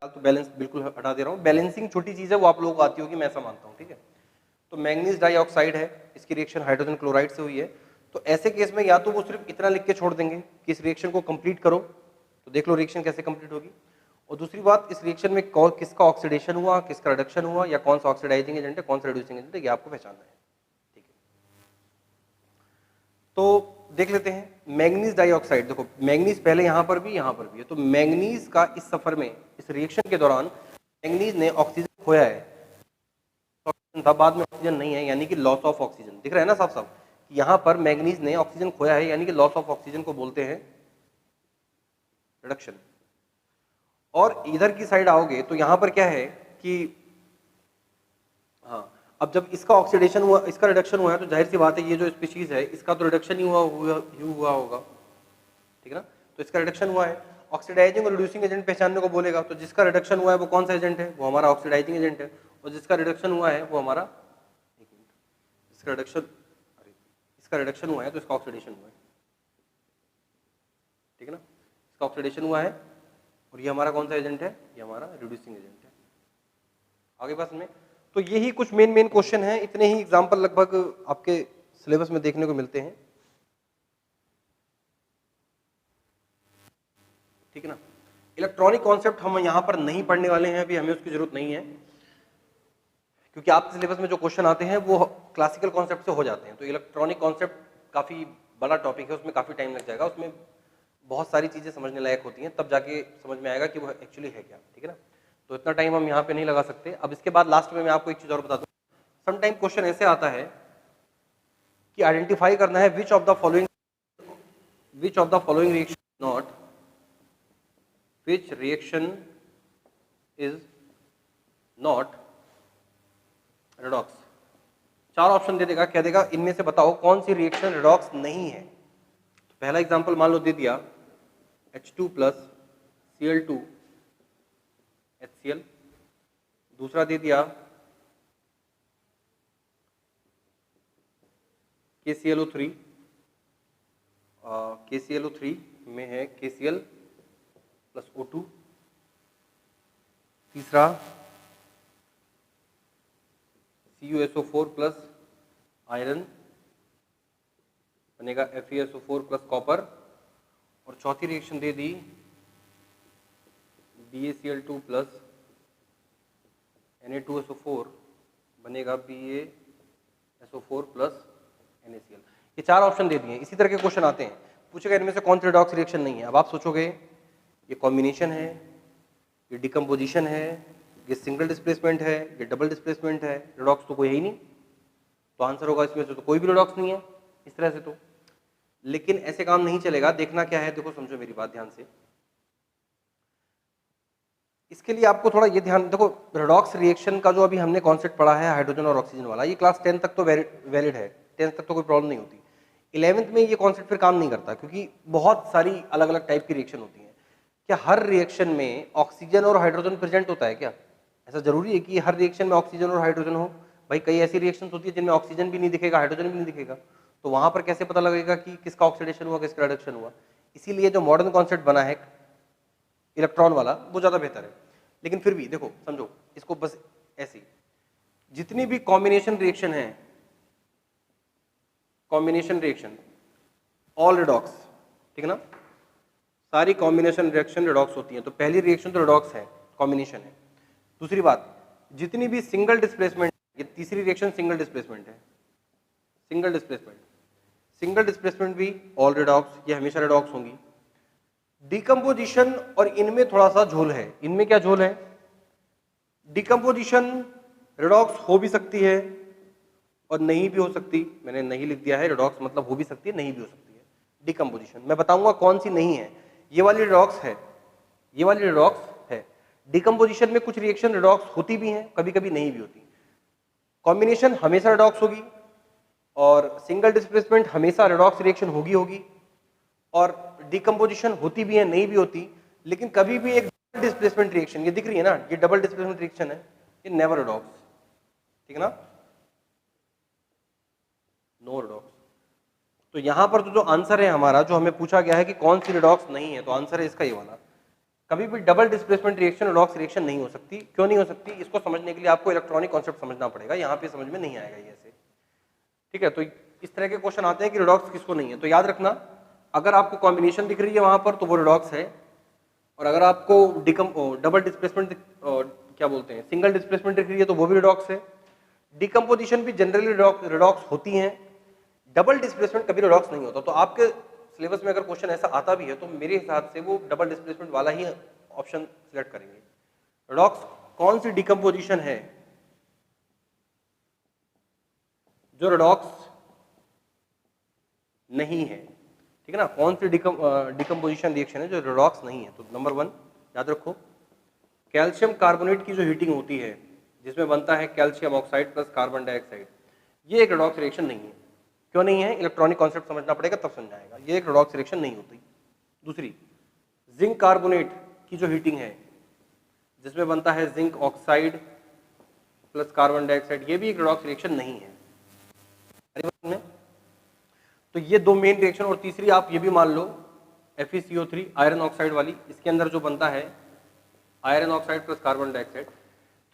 तो बैलेंस बिल्कुल हटा दे रहा हूँ, बैलेंसिंग छोटी चीज है वो आप लोगों को आती होगी, मैं ऐसा मानता हूँ, ठीक है। तो मैंगनीज डाइऑक्साइड है, इसकी रिएक्शन हाइड्रोजन क्लोराइड से हुई है। तो ऐसे केस में या तो वो सिर्फ इतना लिख के छोड़ देंगे कि इस रिएक्शन को कंप्लीट करो, तो देख लो रिएक्शन कैसे कंप्लीट होगी। और दूसरी बात, इस रिएक्शन में किसका ऑक्सीडेशन हुआ, किसका रिडक्शन हुआ, या कौन सा ऑक्सीडाइजिंग एजेंट है, कौन सा रिड्यूसिंग एजेंट है, ये आपको पहचानना है, ठीक है। तो देख लेते हैं मैंगनीज डाइऑक्साइड। देखो मैंगनीज पहले यहाँ पर भी है, तो मैंगनीज का इस सफर में, इस रिएक्शन के दौरान मैंगनीज ने ऑक्सीजन खोया है, था, बाद में ऑक्सीजन नहीं है, यानी कि लॉस ऑफ ऑक्सीजन। दिख रहा है ना साफ साफ, यहाँ पर मैंगनीज ने ऑक्सीजन खोया है, यानी कि लॉस ऑफ ऑक्सीजन को बोलते हैं रिडक्शन। और इधर की साइड आओगे तो यहाँ पर क्या है कि हाँ, अब जब इसका ऑक्सीडेशन हुआ, इसका रिडक्शन हुआ है, तो जाहिर सी बात है ये जो स्पीशीज है इसका तो रिडक्शन ही हुआ होगा, ठीक है ना। तो इसका रिडक्शन हुआ है, ऑक्सीडाइजिंग और रिड्यूसिंग एजेंट पहचानने को बोलेगा, तो जिसका रिडक्शन हुआ है वो कौन सा एजेंट है, वो हमारा ऑक्सीडाइजिंग एजेंट है। और जिसका रिडक्शन हुआ है वो हमारा, इसका रिडक्शन हुआ है तो इसका ऑक्सीडेशन हुआ है, ठीक है ना। इसका ऑक्सीडेशन हुआ है और ये हमारा कौन सा एजेंट है, ये हमारा रिड्यूसिंग एजेंट है। आगे बात में, तो यही कुछ मेन क्वेश्चन है, इतने ही एग्जांपल लगभग आपके सिलेबस में देखने को मिलते हैं, ठीक है ना। इलेक्ट्रॉनिक कॉन्सेप्ट हम यहाँ पर नहीं पढ़ने वाले हैं, अभी हमें उसकी जरूरत नहीं है, क्योंकि आपके सिलेबस में जो क्वेश्चन आते हैं वो क्लासिकल कॉन्सेप्ट से हो जाते हैं। तो इलेक्ट्रॉनिक कॉन्सेप्ट काफी बड़ा टॉपिक है, उसमें काफी टाइम लग जाएगा, उसमें बहुत सारी चीजें समझने लायक होती हैं, तब जाके समझ में आएगा कि वो एक्चुअली है क्या, ठीक है ना। तो इतना टाइम हम यहाँ पे नहीं लगा सकते। अब इसके बाद लास्ट में मैं आपको एक चीज और बता दूं, समटाइम क्वेश्चन ऐसे आता है कि आइडेंटिफाई करना है which of the following reaction not, which reaction is not redox. 4 option दे देगा, कह देगा इनमें से बताओ कौन सी रिएक्शन रेडॉक्स नहीं है। तो पहला एग्जांपल मान लो दे दिया H2 प्लस Cl2 HCl, दूसरा दे दिया KClO3, KClO3 में है KCl प्लस O2, तीसरा CuSO4 प्लस आयरन बनेगा FeSO4 प्लस कॉपर, और चौथी रिएक्शन दे दी BaCl2 प्लस Na2SO4 बनेगा BaSO4 प्लस NaCl। ये 4 ऑप्शन दे दिए। इसी तरह के क्वेश्चन आते हैं, पूछेगा इनमें से कौन सी रेडॉक्स रिएक्शन नहीं है। अब आप सोचोगे ये कॉम्बिनेशन है, ये डिकम्पोजिशन है, ये सिंगल डिस्प्लेसमेंट है, ये डबल डिस्प्लेसमेंट है, रेडॉक्स तो कोई है ही नहीं, तो आंसर होगा इसमें से तो कोई भी रेडॉक्स नहीं है इस तरह से तो। लेकिन ऐसे काम नहीं चलेगा, देखना क्या है, देखो समझो मेरी बात ध्यान से। इसके लिए आपको थोड़ा ये ध्यान, देखो रेडॉक्स रिएक्शन का जो अभी हमने कॉन्सेप्ट पढ़ा है हाइड्रोजन और ऑक्सीजन वाला, ये क्लास 10 तक तो वैलिड है, 10 तक तो कोई प्रॉब्लम नहीं होती। 11th में ये कॉन्सेप्ट फिर काम नहीं करता, क्योंकि बहुत सारी अलग अलग टाइप की रिएक्शन होती है। क्या हर रिएक्शन में ऑक्सीजन और हाइड्रोजन प्रेजेंट होता है क्या? ऐसा जरूरी है कि हर रिएक्शन में ऑक्सीजन और हाइड्रोजन हो? भाई कई ऐसी रिएक्शन होती है जिनमें ऑक्सीजन भी नहीं दिखेगा, हाइड्रोजन भी नहीं दिखेगा, तो वहां पर कैसे पता लगेगा कि किसका ऑक्सीडेशन हुआ, किसका रिडक्शन हुआ? इसीलिए जो मॉडर्न कॉन्सेप्ट बना है इलेक्ट्रॉन वाला, वो ज्यादा बेहतर है। लेकिन फिर भी देखो समझो इसको बस ऐसे, जितनी भी कॉम्बिनेशन रिएक्शन है, कॉम्बिनेशन रिएक्शन ऑल रिडॉक्स, ठीक है ना, सारी कॉम्बिनेशन रिएक्शन रिडॉक्स होती है। तो पहली रिएक्शन तो रिडॉक्स है, कॉम्बिनेशन है। दूसरी बात, जितनी भी सिंगल डिस्प्लेसमेंट, ये तीसरी रिएक्शन सिंगल डिस्प्लेसमेंट है, सिंगल डिस्प्लेसमेंट, सिंगल डिस्प्लेसमेंट भी ऑल रिडॉक्स, ये हमेशा रिडॉक्स होंगी। डिकम्पोजिशन और इनमें थोड़ा सा झोल है, इनमें क्या झोल है? डिकम्पोजिशन रिडॉक्स हो भी सकती है और नहीं भी हो सकती, मैंने नहीं लिख दिया है, रिडॉक्स मतलब हो भी सकती है, नहीं भी हो सकती है। डिकम्पोजिशन मैं बताऊंगा कौन सी नहीं है, ये वाली रिडॉक्स है, ये वाली रिडॉक्स है। डिकम्पोजिशन में कुछ रिएक्शन रिडॉक्स होती भी हैं, कभी कभी नहीं भी होती। कॉम्बिनेशन हमेशा रिडॉक्स होगी और सिंगल डिस्प्लेसमेंट हमेशा रिडॉक्स रिएक्शन होगी, और डिकम्पोजिशन होती भी है, नहीं भी होती। लेकिन कभी भी एक डिस्प्लेसमेंट रिएक्शन, ये दिख रही है ना, ये डबल डिस्प्लेसमेंट रिएक्शन है, ये नेवर रिडॉक्स, ठीक है ना, नो रिडॉक्स। तो यहां पर तो जो आंसर है हमारा, जो हमें पूछा गया है कि कौन सी रिडॉक्स नहीं है, तो आंसर है इसका ये वाला। कभी भी double displacement reaction redox reaction नहीं हो सकती। क्यों नहीं हो सकती? इसको समझने के लिए आपको इलेक्ट्रॉनिक कॉन्सेप्ट समझना पड़ेगा, यहाँ पे समझ में नहीं आएगा ये ऐसे, ठीक है। तो इस तरह के क्वेश्चन आते हैं कि रिडॉक्स किसको नहीं है, तो याद रखना, अगर आपको कॉम्बिनेशन दिख रही है वहां पर तो वो रिडॉक्स है, और अगर आपको डबल डिस्प्लेसमेंट क्या बोलते हैं, सिंगल डिस्प्लेसमेंट दिख रही है तो वो भी रिडॉक्स है। डिकम्पोजिशन भी जनरली रिडॉक्स होती हैं, डबल डिस्प्लेसमेंट कभी रिडॉक्स नहीं होता। तो आपके सिलेबस में अगर क्वेश्चन ऐसा आता भी है तो मेरे हिसाब से वो डबल डिस्प्लेसमेंट वाला ही ऑप्शन सिलेक्ट करेंगे। रिडॉक्स कौन सी डिकम्पोजिशन है जो रिडॉक्स नहीं है, ठीक है ना, कौन सी डिकम्पोजिशन रिएक्शन है जो रिडॉक्स नहीं है? तो नंबर 1 याद रखो, कैल्शियम कार्बोनेट की जो हीटिंग होती है जिसमें बनता है calcium oxide plus carbon dioxide, ये एक रिडॉक्स रिएक्शन नहीं है। क्यों नहीं है? इलेक्ट्रॉनिक कॉन्सेप्ट समझना पड़ेगा तब समझ आएगा, ये एक रिडॉक्स रिएक्शन नहीं होती। दूसरी, जिंक कार्बोनेट की जो हीटिंग है जिसमें बनता है zinc oxide plus carbon dioxide, ये भी एक रिडॉक्स रिएक्शन नहीं है। तो ये दो मेन रिएक्शन, और तीसरी आप ये भी मान लो FeCO3 आयरन ऑक्साइड वाली, इसके अंदर जो बनता है iron oxide plus carbon dioxide.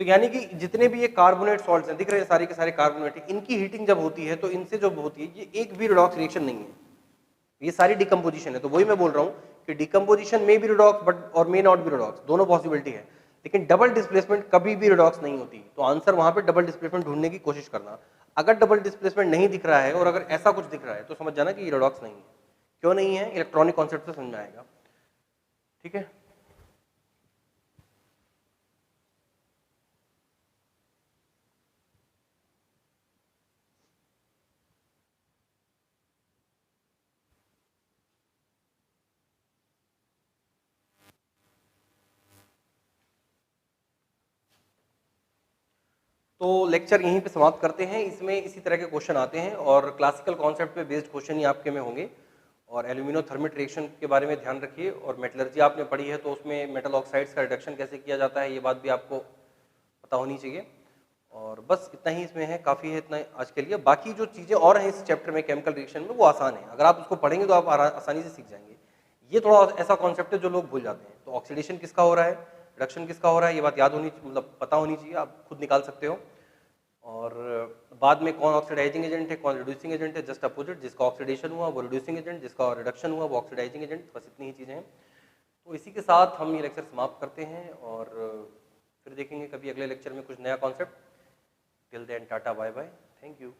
तो यानी कि जितने भी ये कार्बोनेट सॉल्ट्स हैं दिख रहे हैं, सारे के सारे कार्बोनेट, इनकी हीटिंग जब होती है तो इनसे जो होती है ये एक भी रिडॉक्स रिएक्शन नहीं है, ये सारी डिकम्पोजिशन है। तो वही मैं बोल रहा हूँ कि डिकम्पोजिशन में भी रिडॉक्स बट और मे नॉट भी रिडॉक्स, दोनों पॉसिबिलिटी है, लेकिन डबल डिस्प्लेसमेंट कभी भी रिडॉक्स नहीं होती। तो आंसर वहां पे डबल डिस्प्लेसमेंट ढूंढने की कोशिश करना। अगर डबल डिस्प्लेसमेंट नहीं दिख रहा है और अगर ऐसा कुछ दिख रहा है तो समझ जाना कि ये रिडॉक्स नहीं है। क्यों नहीं है? इलेक्ट्रॉनिक कॉन्सेप्ट से समझ में आएगा, ठीक है। तो लेक्चर यहीं पे समाप्त करते हैं। इसमें इसी तरह के क्वेश्चन आते हैं और क्लासिकल कॉन्सेप्ट पे बेस्ड क्वेश्चन ही आपके में होंगे। और एल्यूमिनोथर्मिक रिएक्शन के बारे में ध्यान रखिए, और मेटलर्जी आपने पढ़ी है तो उसमें मेटल ऑक्साइड्स का रिडक्शन कैसे किया जाता है ये बात भी आपको पता होनी चाहिए। और बस इतना ही इसमें है, काफ़ी है इतना आज के लिए। बाकी जो चीज़ें और हैं इस चैप्टर में केमिकल रिएक्शन में वो आसान है, अगर आप उसको पढ़ेंगे तो आप आसानी से सीख जाएंगे। ये थोड़ा ऐसा कॉन्सेप्ट है जो लोग भूल जाते हैं। तो ऑक्सीडेशन किसका हो रहा है, रिडक्शन किसका हो रहा है, ये बात याद होनी, मतलब पता होनी चाहिए, आप खुद निकाल सकते हो। और बाद में कौन ऑक्सीडाइजिंग एजेंट है, कौन रिड्यूसिंग एजेंट है, जस्ट अपोजिट, जिसका ऑक्सीडेशन हुआ वो रिड्यूसिंग एजेंट, जिसका रिडक्शन हुआ वो ऑक्सीडाइजिंग एजेंट, बस इतनी ही चीज़ें हैं। तो इसी के साथ हम ये लेक्चर समाप्त करते हैं और फिर देखेंगे कभी अगले लेक्चर में कुछ नया concept. Till then tata bye bye, thank you.